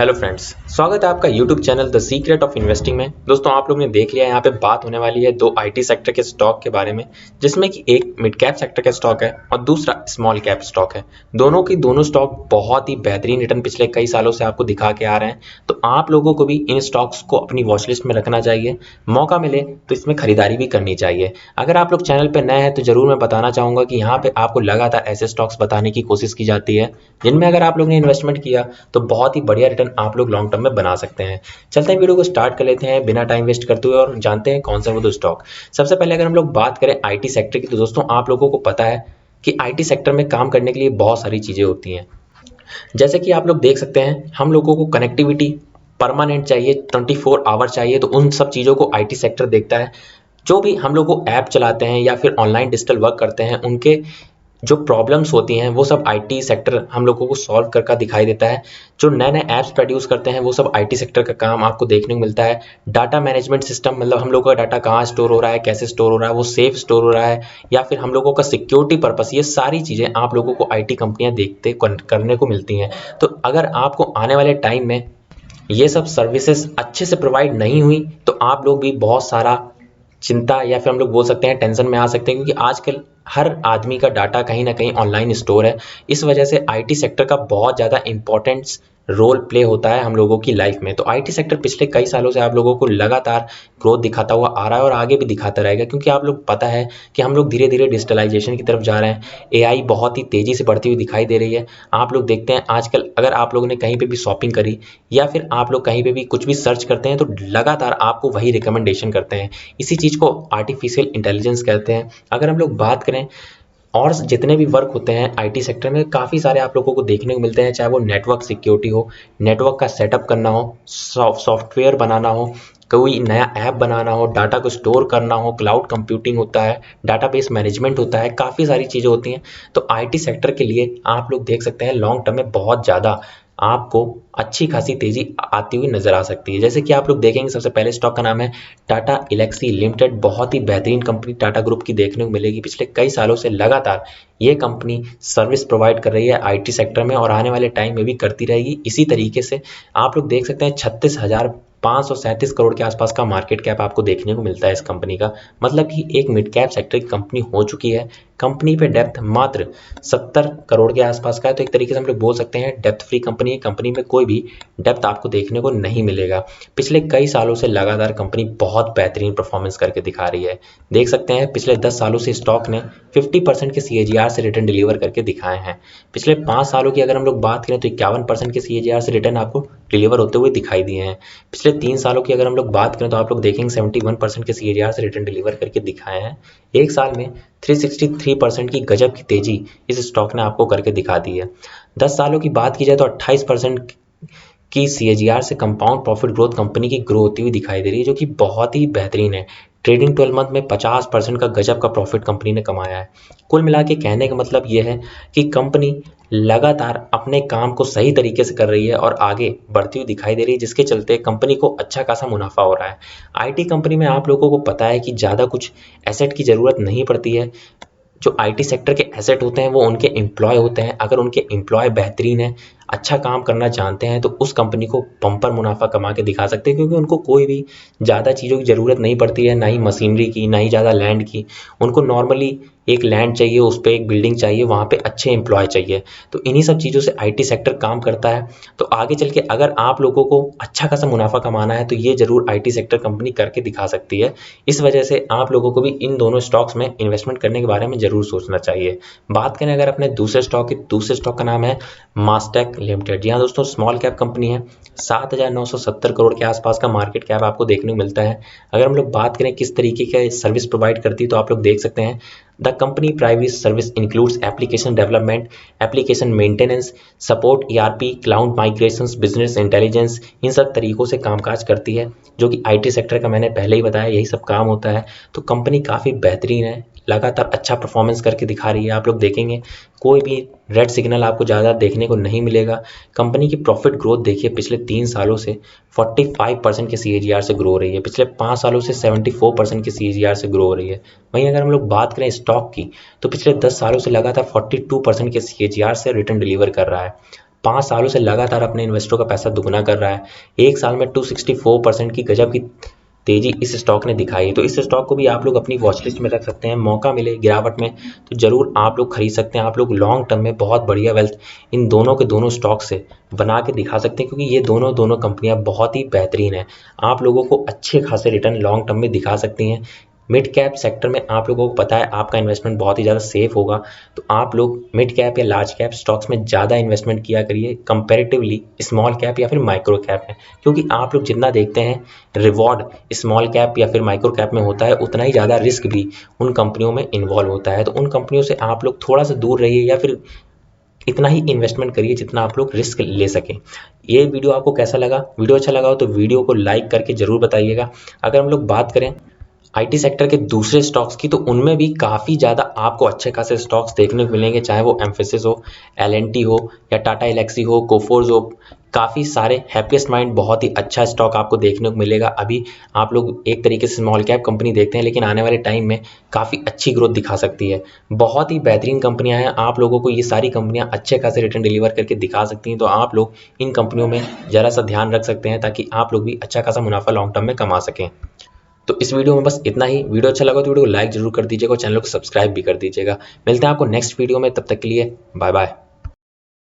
Hello friends, स्वागत है आपका YouTube channel the secret of investing में। दोस्तों, आप लोग ने देख लिया, यहाँ पे बात होने वाली है दो आईटी सेक्टर के स्टॉक के बारे में, जिसमें कि एक मिड कैप सेक्टर का स्टॉक है और दूसरा स्मॉल कैप स्टॉक है। दोनों की दोनों स्टॉक बहुत ही बेहतरीन रिटर्न पिछले कई सालों से आपको दिखा के आ रहे हैं। तो आप लोगों को भी इन स्टॉक्स को अपनी वॉच लिस्ट में रखना चाहिए, मौका मिले तो इसमें खरीदारी भी करनी चाहिए। अगर आप लोग चैनल पर नए हैं तो जरूर मैं बताना चाहूंगा कि यहाँ पे आपको लगातार ऐसे स्टॉक्स बताने की कोशिश की जाती है जिनमें अगर आप लोग ने इन्वेस्टमेंट किया तो बहुत ही बढ़िया रिटर्न आप लोग लॉन्ग टर्म में बना सकते हैं। चलते हैं, वीडियो को स्टार्ट कर लेते हैं बिना टाइम वेस्ट करते हुए और जानते हैं कौन सा वो दो स्टॉक। सबसे पहले अगर हम लोग बात करें आईटी सेक्टर की, तो दोस्तों आप लोगों को पता है कि आईटी सेक्टर में काम करने के लिए बहुत सारी चीजें होती हैं। जैसे कि आप लोग देख सकते हैं, हम लोगों को कनेक्टिविटी परमानेंट चाहिए, 24 आवर चाहिए, तो उन सब चीज़ों को आईटी सेक्टर देखता है। जो भी हम लोग को ऐप चलाते हैं या फिर ऑनलाइन डिजिटल वर्क करते हैं, उनके जो प्रॉब्लम्स होती हैं वो सब आईटी सेक्टर हम लोगों को सॉल्व करके दिखाई देता है। जो नए नए ऐप्स प्रोड्यूस करते हैं वो सब आईटी सेक्टर का काम आपको देखने को मिलता है। डाटा मैनेजमेंट सिस्टम, मतलब हम लोगों का डाटा कहाँ स्टोर हो रहा है, कैसे स्टोर हो रहा है, वो सेफ स्टोर हो रहा है या फिर हम लोगों का सिक्योरिटी पर्पस, ये सारी चीज़ें आप लोगों को आईटी कंपनियां देखते करने को मिलती हैं। तो अगर आपको आने वाले टाइम में ये सब सर्विसेज अच्छे से प्रोवाइड नहीं हुई तो आप लोग भी बहुत सारा चिंता या फिर हम लोग बोल सकते हैं टेंशन में आ सकते हैं, क्योंकि आजकल हर आदमी का डाटा कहीं ना कहीं ऑनलाइन स्टोर है। इस वजह से आईटी सेक्टर का बहुत ज़्यादा इंपॉर्टेंस रोल प्ले होता है हम लोगों की लाइफ में। तो आईटी सेक्टर पिछले कई सालों से आप लोगों को लगातार ग्रोथ दिखाता हुआ आ रहा है और आगे भी दिखाता रहेगा, क्योंकि आप लोग पता है कि हम लोग धीरे धीरे डिजिटलाइजेशन की तरफ जा रहे हैं। एआई बहुत ही तेज़ी से बढ़ती हुई दिखाई दे रही है। आप लोग देखते हैं आजकल अगर आप लोगों ने कहीं पे भी शॉपिंग करी या फिर आप लोग कहीं पे भी कुछ भी सर्च करते हैं तो लगातार आपको वही रिकमेंडेशन करते हैं। इसी चीज़ को आर्टिफिशियल इंटेलिजेंस कहते हैं। अगर हम लोग बात करें और जितने भी वर्क होते हैं आईटी सेक्टर में, काफ़ी सारे आप लोगों को देखने को मिलते हैं, चाहे वो नेटवर्क सिक्योरिटी हो, नेटवर्क का सेटअप करना हो, सॉफ्टवेयर बनाना हो, कोई नया ऐप बनाना हो, डाटा को स्टोर करना हो, क्लाउड कंप्यूटिंग होता है, डाटाबेस मैनेजमेंट होता है, काफ़ी सारी चीज़ें होती हैं। तो आईटी सेक्टर के लिए आप लोग देख सकते हैं लॉन्ग टर्म में बहुत ज़्यादा आपको अच्छी खासी तेजी आती हुई नजर आ सकती है। जैसे कि आप लोग देखेंगे, सबसे पहले स्टॉक का नाम है टाटा एल्क्सी लिमिटेड। बहुत ही बेहतरीन कंपनी टाटा ग्रुप की देखने को मिलेगी। पिछले कई सालों से लगातार ये कंपनी सर्विस प्रोवाइड कर रही है आईटी सेक्टर में और आने वाले टाइम में भी करती रहेगी इसी तरीके से। आप लोग देख सकते हैं 36,537 करोड़ के आसपास का मार्केट कैप आपको देखने को मिलता है इस कंपनी का। मतलब कि एक मिड कैप सेक्टर की कंपनी हो चुकी है। कंपनी पे डेप्थ मात्र 70 करोड़ के आसपास का है। तो एक तरीके से हम लोग बोल सकते हैं डेप्थ फ्री कंपनी है। कंपनी में कोई भी डेप्थ आपको देखने को नहीं मिलेगा। पिछले कई सालों से लगातार कंपनी बहुत बेहतरीन परफॉर्मेंस करके दिखा रही है। देख सकते हैं पिछले 10 सालों से स्टॉक ने 50% के सीएजीआर से रिटर्न डिलीवर करके दिखाए हैं। पिछले 5 सालों की अगर हम लोग बात करें तो 51% के सीएजीआर से रिटर्न आपको डिलीवर होते हुए दिखाई दिए हैं। पिछले 3 सालों की अगर हम लोग बात करें तो आप लोग देखेंगे 71% के सीएजीआर से रिटर्न डिलीवर करके दिखाए हैं। एक साल में 363% की गजब की तेजी इस स्टॉक ने आपको करके दिखा दी है। 10 सालों की बात की जाए तो 28% की सीएजीआर से कंपाउंड प्रॉफिट ग्रोथ कंपनी की ग्रो होती हुई दिखाई दे रही है, जो कि बहुत ही बेहतरीन है। ट्रेडिंग 12 मंथ में 50% का गजब का प्रॉफिट कंपनी ने कमाया है। कुल मिला के कहने का मतलब यह है कि कंपनी लगातार अपने काम को सही तरीके से कर रही है और आगे बढ़ती हुई दिखाई दे रही है, जिसके चलते कंपनी को अच्छा खासा मुनाफा हो रहा है। आईटी कंपनी में आप लोगों को पता है कि ज़्यादा कुछ एसेट की ज़रूरत नहीं पड़ती है। जो आईटी सेक्टर के एसेट होते हैं वो उनके एम्प्लॉय होते हैं। अगर उनके एम्प्लॉय बेहतरीन है, अच्छा काम करना जानते हैं, तो उस कंपनी को बम्पर मुनाफा कमा के दिखा सकते हैं, क्योंकि उनको कोई भी ज़्यादा चीज़ों की ज़रूरत नहीं पड़ती है, ना ही मशीनरी की, ना ही ज़्यादा लैंड की। उनको नॉर्मली एक लैंड चाहिए, उस पर एक बिल्डिंग चाहिए, वहाँ पे अच्छे एम्प्लॉय चाहिए। तो इन्हीं सब चीज़ों से आईटी सेक्टर काम करता है। तो आगे चल के अगर आप लोगों को अच्छा खासा मुनाफा कमाना है तो ये ज़रूर आईटी सेक्टर कंपनी करके दिखा सकती है। इस वजह से आप लोगों को भी इन दोनों स्टॉक्स में इन्वेस्टमेंट करने के बारे में ज़रूर सोचना चाहिए। बात करें अगर अपने दूसरे स्टॉक की, दूसरे स्टॉक का नाम है मास्टेक लिमिटेड। जी हाँ दोस्तों, स्मॉल कैप कंपनी है। 7,970 करोड़ के आसपास का मार्केट कैप आपको देखने को मिलता है। अगर हम लोग बात करें किस तरीके का सर्विस प्रोवाइड करती है तो आप लोग देख सकते हैं the company private service includes application development, application maintenance, support, ERP, cloud migrations, business intelligence, इन सब तरीकों से कामकाज करती है, जो कि आईटी सेक्टर का मैंने पहले ही बताया यही सब काम होता है। तो कंपनी काफ़ी बेहतरीन है, लगातार अच्छा परफॉर्मेंस करके दिखा रही है। आप लोग देखेंगे कोई भी रेड सिग्नल आपको ज़्यादा देखने को नहीं मिलेगा। कंपनी की प्रॉफिट ग्रोथ देखिए, पिछले 3 सालों से 45% के सीएजीआर से ग्रो हो रही है। पिछले 5 सालों से 74% के सीएजीआर से ग्रो हो रही है। वहीं अगर हम लोग बात करें स्टॉक की, तो पिछले 10 सालों से लगातार 42% के सीएजीआर से रिटर्न डिलीवर कर रहा है। 5 सालों से लगातार अपने इन्वेस्टरों का पैसा दुगना कर रहा है। एक साल में 264% की गजब की तेजी इस स्टॉक ने दिखाई है। तो इस स्टॉक को भी आप लोग अपनी वॉच लिस्ट में रख सकते हैं। मौका मिले गिरावट में तो जरूर आप लोग खरीद सकते हैं। आप लोग लॉन्ग टर्म में बहुत बढ़िया वेल्थ इन दोनों के दोनों स्टॉक से बना के दिखा सकते हैं, क्योंकि ये दोनों कंपनियां बहुत ही बेहतरीन है। आप लोगों को अच्छे खासे रिटर्न लॉन्ग टर्म में दिखा सकती हैं। मिड कैप सेक्टर में आप लोगों को पता है आपका इन्वेस्टमेंट बहुत ही ज़्यादा सेफ होगा। तो आप लोग मिड कैप या लार्ज कैप स्टॉक्स में ज़्यादा इन्वेस्टमेंट किया करिए कंपैरेटिवली स्मॉल कैप या फिर माइक्रो कैप में, क्योंकि आप लोग जितना देखते हैं रिवॉर्ड स्मॉल कैप या फिर माइक्रो कैप में होता है, उतना ही ज़्यादा रिस्क भी उन कंपनियों में इन्वॉल्व होता है। तो उन कंपनियों से आप लोग थोड़ा सा दूर रहिए या फिर इतना ही इन्वेस्टमेंट करिए जितना आप लोग रिस्क ले सकें। ये वीडियो आपको कैसा लगा? वीडियो अच्छा लगा हो तो वीडियो को लाइक करके जरूर बताइएगा। अगर हम लोग बात करें आईटी सेक्टर के दूसरे स्टॉक्स की, तो उनमें भी काफ़ी ज़्यादा आपको अच्छे खासे स्टॉक्स देखने को मिलेंगे, चाहे वो एम्फेसिस हो, एल&टी हो या टाटा एलेक्सी हो, कोफोर्ज हो। काफ़ी सारे हैप्पीएस्ट माइंड बहुत ही अच्छा स्टॉक आपको देखने को मिलेगा। अभी आप लोग एक तरीके से स्मॉल कैप कंपनी देखते हैं, लेकिन आने वाले टाइम में काफ़ी अच्छी ग्रोथ दिखा सकती है। बहुत ही बेहतरीन कंपनियां हैं। आप लोगों को ये सारी कंपनियां अच्छे खासे रिटर्न डिलीवर करके दिखा सकती हैं। तो आप लोग इन कंपनियों में ज़रा सा ध्यान रख सकते हैं, ताकि आप लोग भी अच्छा खासा मुनाफा लॉन्ग टर्म में कमा सकें। तो इस वीडियो में बस इतना ही। वीडियो अच्छा लगा तो वीडियो को लाइक जरूर कर दीजिएगा और चैनल को सब्सक्राइब भी कर दीजिएगा। मिलते हैं आपको नेक्स्ट वीडियो में, तब तक के लिए बाय बाय।